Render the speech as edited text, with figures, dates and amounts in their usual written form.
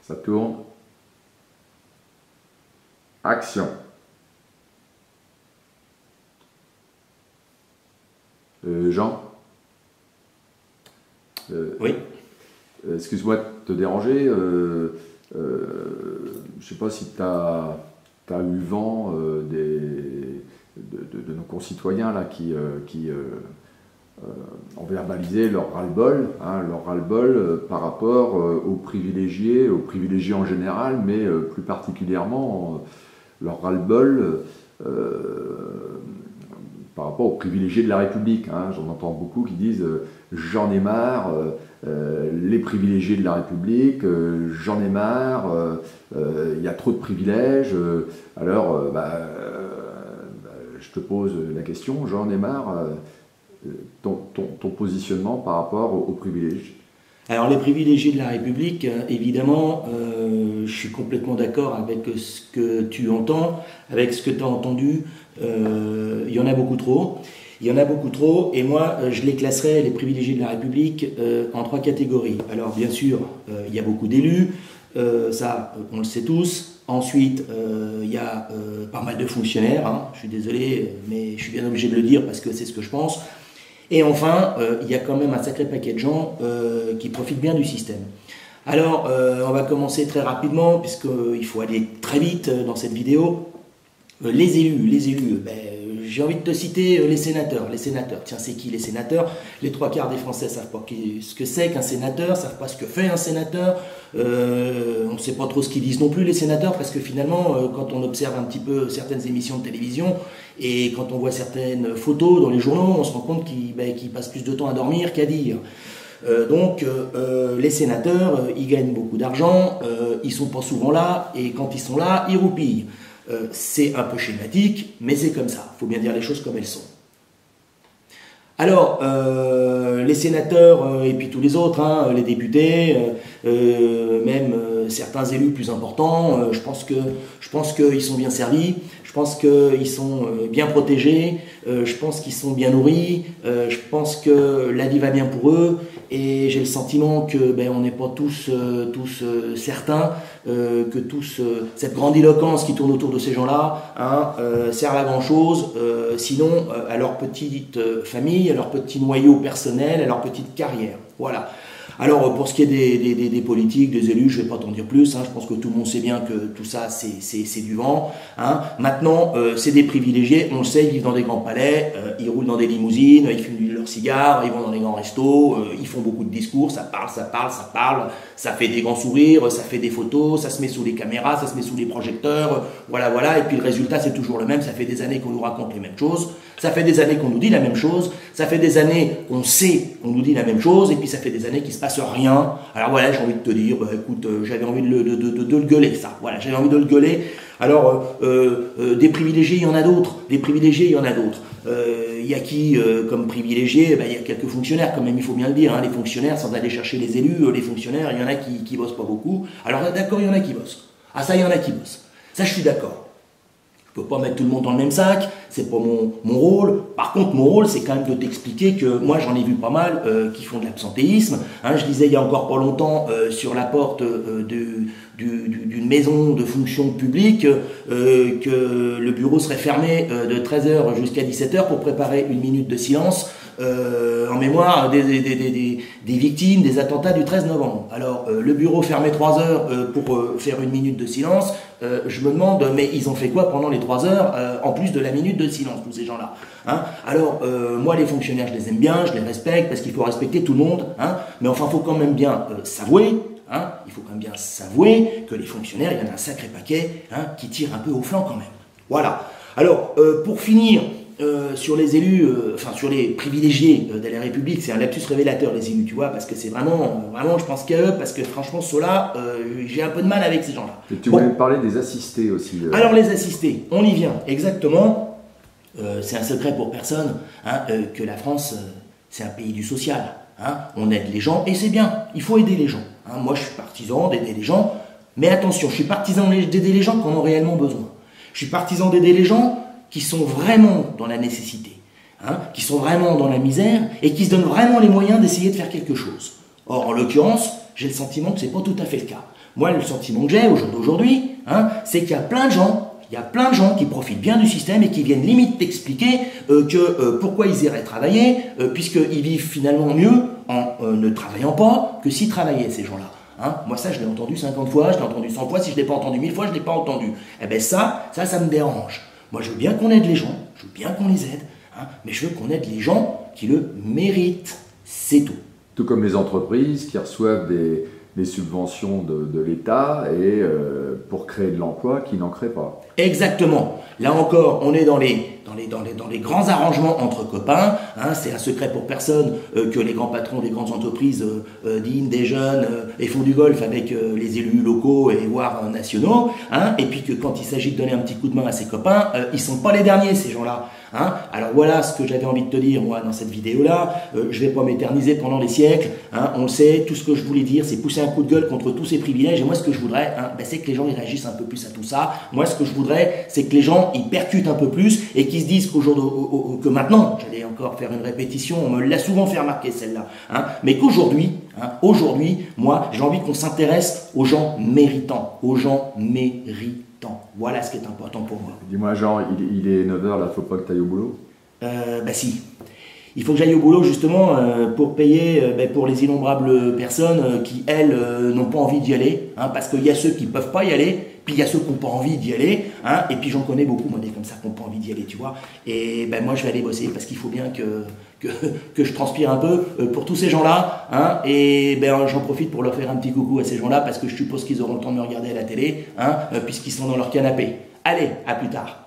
Ça tourne. Action. Jean, Oui. Excuse-moi de te déranger. Je ne sais pas si tu as eu vent de nos concitoyens là, qui ont verbalisé leur ras-le-bol, par rapport aux privilégiés en général, mais plus particulièrement leur ras-le-bol par rapport aux privilégiés de la République. J'en entends beaucoup qui disent j'en ai marre, les privilégiés de la République, j'en ai marre, il y a trop de privilèges. Alors, je te pose la question, j'en ai marre, ton positionnement par rapport aux privilèges. Alors les privilégiés de la République, évidemment, je suis complètement d'accord avec ce que tu entends, avec ce que tu as entendu. Il y en a beaucoup trop. Il y en a beaucoup trop, et moi, je les classerais, les privilégiés de la République, en 3 catégories. Alors bien sûr, il y a beaucoup d'élus, ça, on le sait tous. Ensuite, il y a pas mal de fonctionnaires, je suis désolé, mais je suis bien obligé de le dire parce que c'est ce que je pense. Et enfin, il y a quand même un sacré paquet de gens qui profitent bien du système. Alors, on va commencer très rapidement, puisqu'il faut aller très vite dans cette vidéo. Les élus, j'ai envie de te citer les sénateurs. Tiens, c'est qui les sénateurs? Les 3/4 des Français ne savent pas ce que c'est qu'un sénateur, ne savent pas ce que fait un sénateur. On ne sait pas trop ce qu'ils disent non plus, les sénateurs, parce que finalement, quand on observe un petit peu certaines émissions de télévision et quand on voit certaines photos dans les journaux, on se rend compte qu'ils passent plus de temps à dormir qu'à dire. Donc, les sénateurs, ils gagnent beaucoup d'argent, ils ne sont pas souvent là, et quand ils sont là, ils roupillent. C'est un peu schématique, mais c'est comme ça. Il faut bien dire les choses comme elles sont. Alors, les sénateurs et puis tous les autres, les députés, même certains élus plus importants, je pense qu'ils sont bien servis, je pense qu'ils sont bien protégés, je pense qu'ils sont bien nourris, je pense que la vie va bien pour eux, et j'ai le sentiment que on n'est pas tous certains que cette grandiloquence qui tourne autour de ces gens-là sert à grand-chose, sinon à leur petite famille, à leur petit noyau personnel, à leur petite carrière. Voilà. Alors, pour ce qui est des politiques, des élus, je ne vais pas t'en dire plus. Je pense que tout le monde sait bien que tout ça, c'est du vent. Maintenant, c'est des privilégiés. On le sait, ils vivent dans des grands palais, ils roulent dans des limousines, ils fument leurs cigares, ils vont dans des grands restos, ils font beaucoup de discours, ça parle, ça fait des grands sourires, ça fait des photos, ça se met sous les caméras, ça se met sous les projecteurs, voilà. Et puis le résultat, c'est toujours le même. Ça fait des années qu'on nous raconte les mêmes choses. Ça fait des années qu'on nous dit la même chose. Ça fait des années qu'on sait qu'on nous dit la même chose. Et puis ça fait des années qu'il ne se passe rien. Alors voilà, j'ai envie de te dire, écoute, j'avais envie de le gueuler, ça. Voilà, j'avais envie de le gueuler. Alors, des privilégiés, il y en a d'autres. Il y a qui comme privilégiés? Il y a quelques fonctionnaires, quand même, il faut bien le dire. Les fonctionnaires, sans aller chercher les élus, les fonctionnaires, il y en a qui bossent pas beaucoup. Alors d'accord, il y en a qui bossent. Ah ça, il y en a qui bossent. Ça, je suis d'accord. Je ne peux pas mettre tout le monde dans le même sac, c'est pas mon rôle. Par contre, mon rôle, c'est quand même de t'expliquer que moi, j'en ai vu pas mal qui font de l'absentéisme. Je disais il y a encore pas longtemps sur la porte d'une maison de fonction publique que le bureau serait fermé de 13h jusqu'à 17h pour préparer une minute de silence en mémoire des victimes des attentats du 13 novembre. Alors, le bureau fermé 3 heures pour faire une minute de silence. Je me demande, mais ils ont fait quoi pendant les 3 heures, en plus de la minute de silence, tous ces gens-là? Alors, moi, les fonctionnaires, je les aime bien, je les respecte, parce qu'il faut respecter tout le monde, mais enfin, il faut quand même bien s'avouer, il faut quand même bien s'avouer que les fonctionnaires, il y en a un sacré paquet qui tirent un peu au flanc quand même. Voilà. Alors, pour finir, sur les élus, sur les privilégiés de la République, c'est un lapsus révélateur, les élus, tu vois, parce que c'est vraiment, je pense qu'à eux, parce que franchement, ceux-là, j'ai un peu de mal avec ces gens-là. Et tu voulais me parler des assistés aussi. Alors, les assistés, on y vient, exactement. C'est un secret pour personne que la France, c'est un pays du social. On aide les gens, et c'est bien, il faut aider les gens. Moi, je suis partisan d'aider les gens, mais attention, je suis partisan d'aider les gens qui en ont réellement besoin. Je suis partisan d'aider les gens qui sont vraiment dans la nécessité, qui sont vraiment dans la misère et qui se donnent vraiment les moyens d'essayer de faire quelque chose. Or, en l'occurrence, j'ai le sentiment que ce n'est pas tout à fait le cas. Moi, le sentiment que j'ai au jour d'aujourd'hui, hein, c'est qu'il y a plein de gens qui profitent bien du système et qui viennent limite t'expliquer pourquoi ils iraient travailler, puisqu'ils vivent finalement mieux en ne travaillant pas que s'ils travaillaient, ces gens-là. Hein, moi, ça, je l'ai entendu 50 fois, je l'ai entendu 100 fois, si je ne l'ai pas entendu 1000 fois, je ne l'ai pas entendu. Eh bien ça me dérange. Moi, je veux bien qu'on aide les gens, je veux bien qu'on les aide, hein, mais je veux qu'on aide les gens qui le méritent. C'est tout. Tout comme les entreprises qui reçoivent des subventions de l'État et pour créer de l'emploi qui n'en créent pas. Exactement. Là encore, on est dans les grands arrangements entre copains. Hein, c'est un secret pour personne que les grands patrons des grandes entreprises dînent, déjeunent et font du golf avec les élus locaux et voire nationaux. Hein, et puis que quand il s'agit de donner un petit coup de main à ses copains, ils sont pas les derniers, ces gens-là. Hein, alors voilà ce que j'avais envie de te dire moi dans cette vidéo-là. Je vais pas m'éterniser pendant les siècles. Hein, on le sait, tout ce que je voulais dire, c'est pousser un coup de gueule contre tous ces privilèges. Et moi, ce que je voudrais, hein, c'est que les gens ils réagissent un peu plus à tout ça. Moi, ce que je voudrais, c'est que les gens ils percutent un peu plus et qu'ils se disent que maintenant, j'allais encore faire une répétition, on me l'a souvent fait remarquer celle-là, hein, mais qu'aujourd'hui, moi, j'ai envie qu'on s'intéresse aux gens méritants, Voilà ce qui est important pour moi. Dis-moi, Jean, il est 9h, là, faut pas que tu ailles au boulot? Si. Il faut que j'aille au boulot justement pour payer pour les innombrables personnes qui, elles, n'ont pas envie d'y aller, hein, parce qu'il y a ceux qui peuvent pas y aller, puis il y a ceux qui n'ont pas envie d'y aller, hein, et puis j'en connais beaucoup, moi, des comme ça qui n'ont pas envie d'y aller, tu vois. Et moi, je vais aller bosser parce qu'il faut bien que je transpire un peu pour tous ces gens-là, hein, et j'en profite pour leur faire un petit coucou à ces gens-là parce que je suppose qu'ils auront le temps de me regarder à la télé, hein, puisqu'ils sont dans leur canapé. Allez, à plus tard.